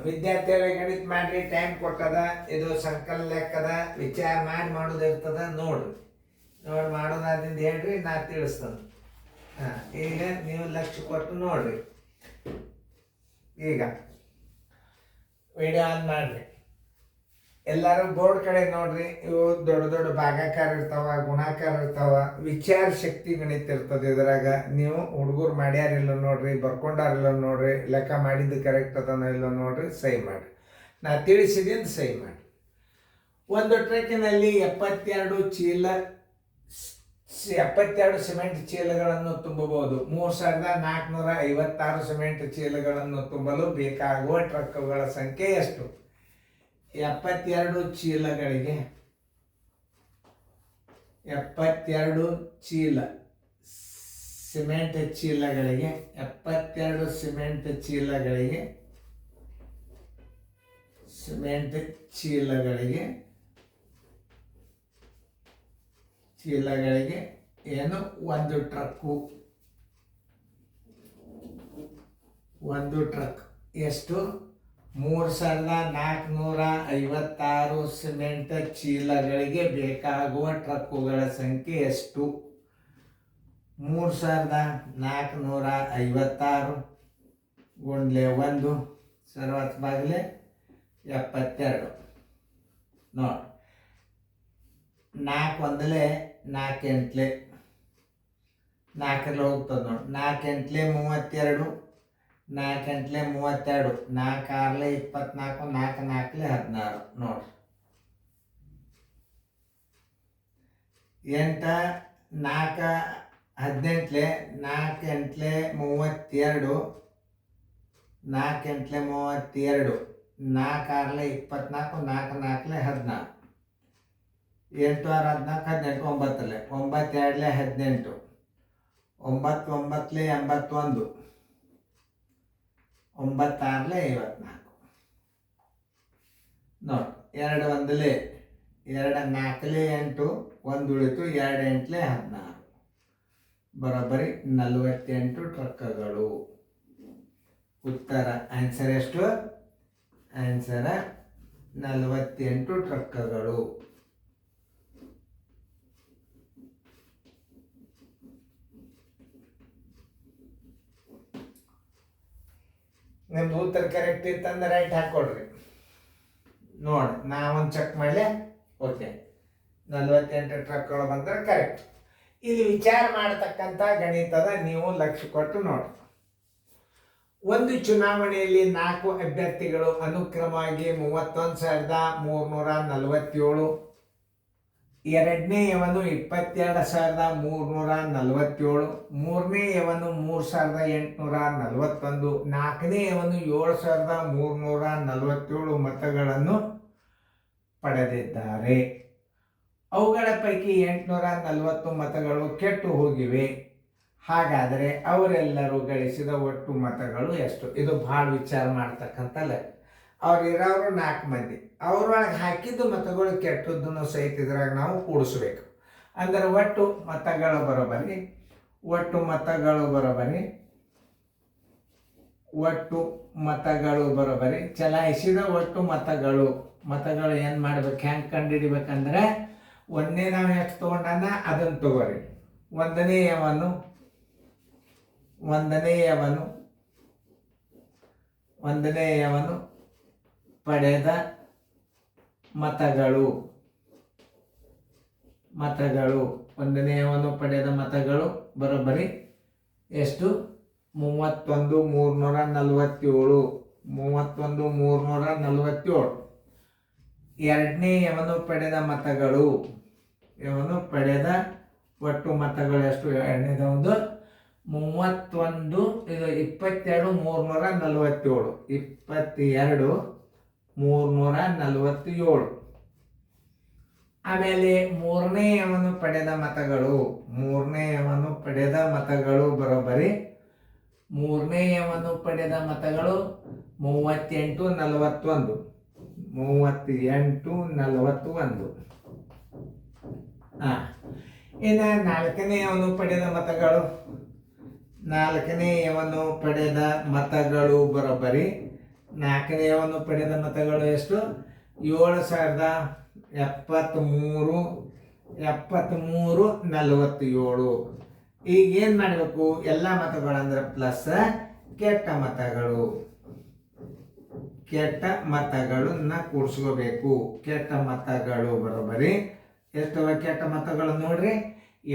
ವಿದ್ಯಾರ್ಥಿಗಳ ಗಣಿತ ಮಾಡ್ರಿ, ಟೈಮ್ ಕೊಟ್ಟದ. ಇದು ಸಂಕಲ ಲೆಕ್ಕದ, ವಿಚಾರ ಮಾಡೋದಿರ್ತದ. ನೋಡಿ ಮಾಡೋದಾದಿಂದ ಹೇಳ್ರಿ, ನಾ ತಿಳಿಸ್ತೇನೆ. ಈಗ ನೀವು ಲಕ್ಷ್ಯ ಕೊಟ್ಟು ನೋಡ್ರಿ. ಈಗ ವಿಡಿಯೋ ಆನ್ ಮಾಡ್ರಿ. ಎಲ್ಲರೂ ಬೋರ್ಡ್ ಕಡೆ ನೋಡ್ರಿ. ಇವು ದೊಡ್ಡ ದೊಡ್ಡ ಭಾಗಾಕಾರ ಇರ್ತಾವ, ಗುಣಾಕಾರ ಇರ್ತಾವ. ವಿಚಾರ ಶಕ್ತಿ ಗಣಿತ ಇರ್ತದೆ ಇದ್ರಾಗ. ನೀವು ಹುಡುಗರು ಮಾಡ್ಯಾರಿಲ್ಲ ನೋಡ್ರಿ, ಬರ್ಕೊಂಡಾರಿಲ್ಲ ನೋಡ್ರಿ, ಲೆಕ್ಕ ಮಾಡಿದ್ದು ಕರೆಕ್ಟ್ ಅದನ್ನ ಇಲ್ಲ ನೋಡ್ರಿ, ಸಹಿ ಮಾಡಿ. ನಾ ತಿಳಿಸಿದಿಂದ ಸಹಿ ಮಾಡಿ. ಒಂದು ಟ್ರಕ್ಕಿನಲ್ಲಿ 72 ಸಿಮೆಂಟ್ ಚೀಲಗಳನ್ನು ತುಂಬಬಹುದು. 3456 ಸಿಮೆಂಟ್ ಚೀಲಗಳನ್ನು ತುಂಬಲು ಬೇಕಾಗುವ ಟ್ರಕ್ಗಳ ಸಂಖ್ಯೆ ಎಷ್ಟು? 72 ಚೀಲಗಳಿಗೆ 72 ಚೀಲ ಸಿಮೆಂಟ್ ಚೀಲಗಳಿಗೆ 72 ಸಿಮೆಂಟ್ ಚೀಲಗಳಿಗೆ ಏನು ಒಂದು ಟ್ರಕ್ ಎಷ್ಟು? 3456 ಸಿಮೆಂಟ್ ಚೀಲಗಳಿಗೆ ಬೇಕಾಗುವ ಟ್ರಕ್ಕುಗಳ ಸಂಖ್ಯೆ ಎಷ್ಟು? 3456 ಗುಂಡ್ಲೆ 1 ಸರ್ವತ್ ಬಾಗಿಲೆ 72. ನೋಡಿ, 4 ಒಂದಲೇ 4 ಎಂಟ್ಲೆ 4ರಲ್ಲಿ ಹೋಗ್ತದೆ. ನೋಡಿ, 4 ಎಂಟ್ಲೆ 32, 4 ಎಂಟ್ಲೆ 32, 4 ಆರ್ಲೆ 24, 4 ನಾಲ್ಕಲೆ 16. ನೋಡ್ರಿ, 8 4 18, 4 ಎಂಟ್ಲೆ 32, 4 ಎಂಟ್ಲೆ 32, 4 ಆರ್ಲೆ 24, 4 ನಾಲ್ಕಲೆ 16. 8 6 14, 18, 9 9 2 18, 9 9 81, 9 6 54. ನೋಡಿ, 2 ಒಂದಲೇ 2 4 8, 1 ಉಳಿತು, 2 ಎಂಟ್ಲೆ 16. ಬರೋಬ್ಬರಿ 48 ಟ್ರಕ್ಗಳು. ಉತ್ತರ ಆನ್ಸರ್ ಎಷ್ಟು? ಆನ್ಸರ್ 48 ಟ್ರಕ್ಗಳು. ನಿಮ್ದು ಉತ್ತರ ಕರೆಕ್ಟ್ ಇತ್ತಂದ್ರೆ ರೈಟ್ ಹಾಕೊಡ್ರಿ. ನೋಡಿ, ನಾವೊಂದು ಚೆಕ್ ಮಾಡಲೆ. ಓಕೆ, 48 ಟ್ರಕ್ಗಳು ಬಂದ್ರೆ ಕರೆಕ್ಟ್. ಇಲ್ಲಿ ವಿಚಾರ ಮಾಡತಕ್ಕಂಥ ಗಣಿತದ ನೀವು ಲಕ್ಷ್ಯ ಕೊಟ್ಟು ನೋಡಿ. ಒಂದು ಚುನಾವಣೆಯಲ್ಲಿ 4 ಅಭ್ಯರ್ಥಿಗಳು ಅನುಕ್ರಮವಾಗಿ 31,347, ಎರಡನೇಯವನು 22,347, ಮೂರನೇಯವನು 3,841, ನಾಲ್ಕನೇಯವನು 7,347 ಮತಗಳನ್ನು ಪಡೆದಿದ್ದಾರೆ. ಅವುಗಳ ಪೈಕಿ 840 ಮತಗಳು ಕೆಟ್ಟು ಹೋಗಿವೆ. ಹಾಗಾದರೆ ಅವರೆಲ್ಲರೂ ಗಳಿಸಿದ ಒಟ್ಟು ಮತಗಳು ಎಷ್ಟು? ಇದು ಭಾಳ ವಿಚಾರ ಮಾಡ್ತಕ್ಕಂಥ ಲೆಕ್ಕ. ಅವ್ರು ಇರೋರು 4 ಮಂದಿ, ಅವ್ರೊಳಗೆ ಹಾಕಿದ್ದು ಮತಗಳು ಕೆಟ್ಟದ್ದನ್ನು ಸಹಿತ ಇದ್ರಾಗ ನಾವು ಕೂಡಿಸ್ಬೇಕು. ಅಂದರೆ ಒಟ್ಟು ಮತಗಳು ಬರೋಬರಿ ಚಲಾಯಿಸಿದ ಒಟ್ಟು ಮತಗಳು ಏನು ಮಾಡ್ಬೇಕು, ಹೆಂಗೆ ಕಂಡುಹಿಡಿಬೇಕಂದ್ರೆ, ಒಂದನೇ ನಾವು ಎಷ್ಟು ತೊಗೊಂಡಾನ ಅದನ್ನು ತಗೋರಿ. ಒಂದನೇಯವನು ಪಡೆದ ಮತಗಳು ಒಂದನೆಯವನು ಪಡೆದ ಮತಗಳು ಬರೋಬ್ಬರಿ ಎಷ್ಟು? 31,347. ಎರಡನೇಯವನು ಪಡೆದ ಮತಗಳು, ಒಟ್ಟು ಮತಗಳು ಎಷ್ಟು? ಎರಡನೇದೊಂದು 32, ಇದು 22,347, 22,347. ಆಮೇಲೆ ಮೂರನೇಯವನು ಪಡೆದ ಮತಗಳು ಬರೋಬ್ಬರಿ 38,41. ಇನ್ನು ನಾಲ್ಕನೆಯವನು ಪಡೆದ ಮತಗಳು ಬರೋಬ್ಬರಿ ನಾಲ್ಕನೆಯವನು ಪಡೆದ ಮತಗಳು ಎಷ್ಟು? 7,073 47. ಈಗ ಏನು ಮಾಡಬೇಕು? ಎಲ್ಲ ಮತಗಳಂದ್ರೆ ಪ್ಲಸ್ ಕೆಟ್ಟ ಮತಗಳು, ಕೆಟ್ಟ ಮತಗಳನ್ನ ಕೂಡಿಸ್ಕೋಬೇಕು. ಕೆಟ್ಟ ಮತಗಳು ಬರೋಬರಿ ಎಷ್ಟವ ಕೆಟ್ಟ ಮತಗಳು ನೋಡ್ರಿ?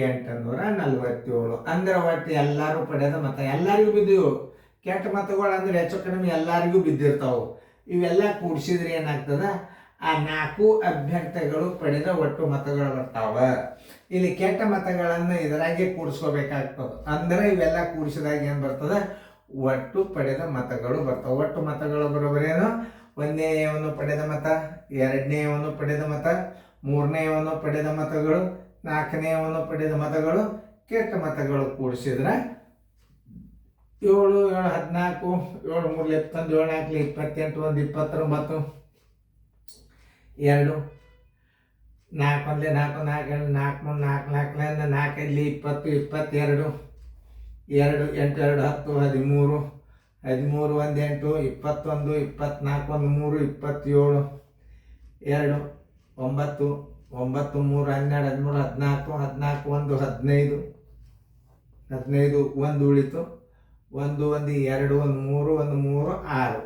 847. ಅಂದ್ರೆ ಒಟ್ಟು ಎಲ್ಲರೂ ಪಡೆದ ಮತ ಎಲ್ಲರಿಗೂ ಬಿದ್ದು. ಕೆಟ್ಟ ಮತಗಳು ಅಂದ್ರೆ ಹೆಚ್ಚು ಕಡಿಮೆ ಎಲ್ಲರಿಗೂ ಬಿದ್ದಿರ್ತಾವೆ. ಇವೆಲ್ಲ ಕೂಡಿಸಿದ್ರೆ ಏನಾಗ್ತದ? ಆ 4 ಅಭ್ಯರ್ಥಿಗಳು ಪಡೆದ ಒಟ್ಟು ಮತಗಳು ಬರ್ತಾವ. ಇಲ್ಲಿ ಕೆಟ್ಟ ಮತಗಳನ್ನು ಇದರಾಗೆ ಕೂಡಿಸ್ಕೋಬೇಕಾಗ್ತದೆ. ಅಂದ್ರೆ ಇವೆಲ್ಲ ಕೂಡಿಸಿದಾಗ ಏನು ಬರ್ತದೆ? ಒಟ್ಟು ಪಡೆದ ಮತಗಳು ಬರ್ತಾವೆ. ಒಟ್ಟು ಮತಗಳು ಬರೋಬರೇನು? 1ನೇಯವನು ಪಡೆದ ಮತ, 2ನೇಯವನು ಪಡೆದ ಮತ, 3ನೇಯವನು ಪಡೆದ ಮತಗಳು, 4ನೇಯವನು ಪಡೆದ ಮತಗಳು, ಕೆಟ್ಟ ಮತಗಳು ಕೂಡಿಸಿದ್ರೆ 7 7 14, 7 3 21, 7 4 28, 1 29, 2 4 1 4 4 4 3 4 4 4 5 20 22, 2 8 2 10 13, 13 1 8 21 24 1 3 27, 2 9 9 3 12 13 14 14 1 15 15 1 ಉಳಿತು. 1 1 2 1 3 1 3 6.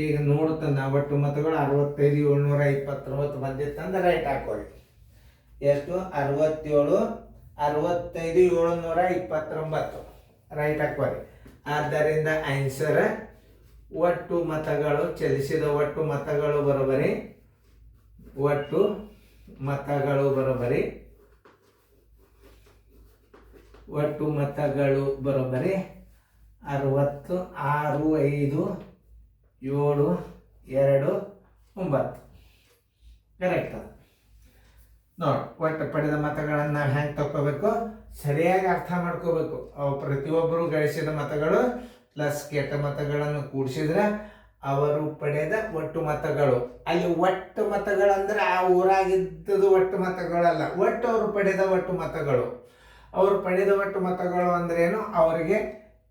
ಈಗ ನೋಡುತ್ತಾನೆ ಒಟ್ಟು ಮತಗಳು 65 729 ಬಂದಿತ್ತಂದ್ರೆ ರೈಟ್ ಹಾಕೋರಿ. ಎಷ್ಟು? 67 65 729 ರೈಟ್ ಹಾಕೋರಿ. ಆದ್ದರಿಂದ ಆನ್ಸರ್ ಒಟ್ಟು ಮತಗಳು ಚಲಿಸಿದ ಒಟ್ಟು ಮತಗಳು ಬರೋಬರಿ, ಒಟ್ಟು ಮತಗಳು ಬರೋಬರಿ, ಒಟ್ಟು ಮತಗಳು ಬರೋಬರಿ 66 5 7 2 9 ಕರೆಕ್ಟ್. ನೋಡಿ, ಒಟ್ಟು ಪಡೆದ ಮತಗಳನ್ನು ನಾವು ಹೆಂಗೆ ತಗೋಬೇಕು? ಸರಿಯಾಗಿ ಅರ್ಥ ಮಾಡ್ಕೋಬೇಕು. ಅವು ಪ್ರತಿಯೊಬ್ಬರು ಗಳಿಸಿದ ಮತಗಳು ಪ್ಲಸ್ ಕೆಟ್ಟ ಮತಗಳನ್ನು ಕೂಡಿಸಿದ್ರೆ ಅವರು ಪಡೆದ ಒಟ್ಟು ಮತಗಳು. ಅಲ್ಲಿ ಒಟ್ಟು ಮತಗಳಂದ್ರೆ ಆ ಊರಾಗಿದ್ದದು ಒಟ್ಟು ಮತಗಳಲ್ಲ, ಒಟ್ಟು ಅವರು ಪಡೆದ ಒಟ್ಟು ಮತಗಳು. ಅವರು ಪಡೆದ ಒಟ್ಟು ಮತಗಳು ಅಂದ್ರೇನು? ಅವರಿಗೆ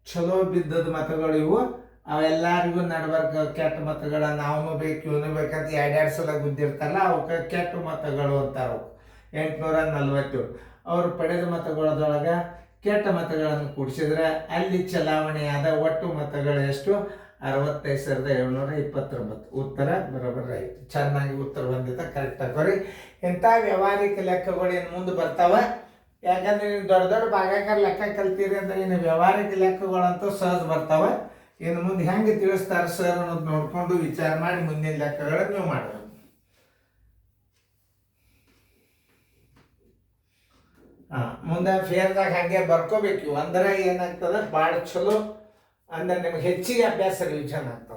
ಚಲೋ ಬಿದ್ದದ ಮತಗಳು ಇವು. ಅವೆಲ್ಲರಿಗೂ ನಡ್ಬರ್ಕ ಕೆಟ್ಟ ಮತಗಳನ್ನ ಅವನು ಬೇಕು ಇವನು ಬೇಕಂತ 2 ಸಲ ಗುದ್ದಿರ್ತಾರಲ್ಲ, ಅವಕ್ಕೆ ಕೆಟ್ಟ ಮತಗಳು ಅಂತಾರ. 847 ಅವರು ಪಡೆದ ಮತಗಳದೊಳಗೆ ಕೆಟ್ಟ ಮತಗಳನ್ನು ಕೂಡಿಸಿದ್ರೆ ಅಲ್ಲಿ ಚಲಾವಣೆಯಾದ ಒಟ್ಟು ಮತಗಳು ಎಷ್ಟು? 65,729. ಉತ್ತರ ಬರೋಬ್ಬರಿ ಆಯಿತು. ಚೆನ್ನಾಗಿ ಉತ್ತರ ಬಂದಿದ್ದ, ಕರೆಕ್ಟ್ ಹಾಕೋರಿ. ಇಂಥ ವ್ಯವಹಾರಿಕ ಲೆಕ್ಕಗಳು ಏನು ಮುಂದೆ ಬರ್ತಾವ. ಯಾಕಂದ್ರೆ ನೀವು ದೊಡ್ಡ ದೊಡ್ಡ ಭಾಗಾಕಾರ ಲೆಕ್ಕ ಕಲ್ತೀರಿ ಅಂದ್ರೆ ಇನ್ನು ವ್ಯವಹಾರಿಕ ಲೆಕ್ಕಗಳಂತೂ ಸಹಜ ಬರ್ತಾವ. ಇನ್ನು ಮುಂದೆ ಹೆಂಗೆ ತಿಳಿಸ್ತಾರೆ ಸರ್ ಅನ್ನೋದು ನೋಡಿಕೊಂಡು ವಿಚಾರ ಮಾಡಿ ಮುಂದಿನ ಲೆಕ್ಕಗಳನ್ನು ನೀವು ಮಾಡಬೇಕು. ಮುಂದೆ ಫೇರ್ದಾಗ ಹಾಗೆ ಬರ್ಕೋಬೇಕು. ಅಂದ್ರೆ ಏನಾಗ್ತದೆ? ಭಾಳ ಚಲೋ ಅಂದ್ರೆ ನಿಮ್ಗೆ ಹೆಚ್ಚಿಗೆ ಅಭ್ಯಾಸ ರಿವಿಷನ್ ಆಗ್ತಾವೆ.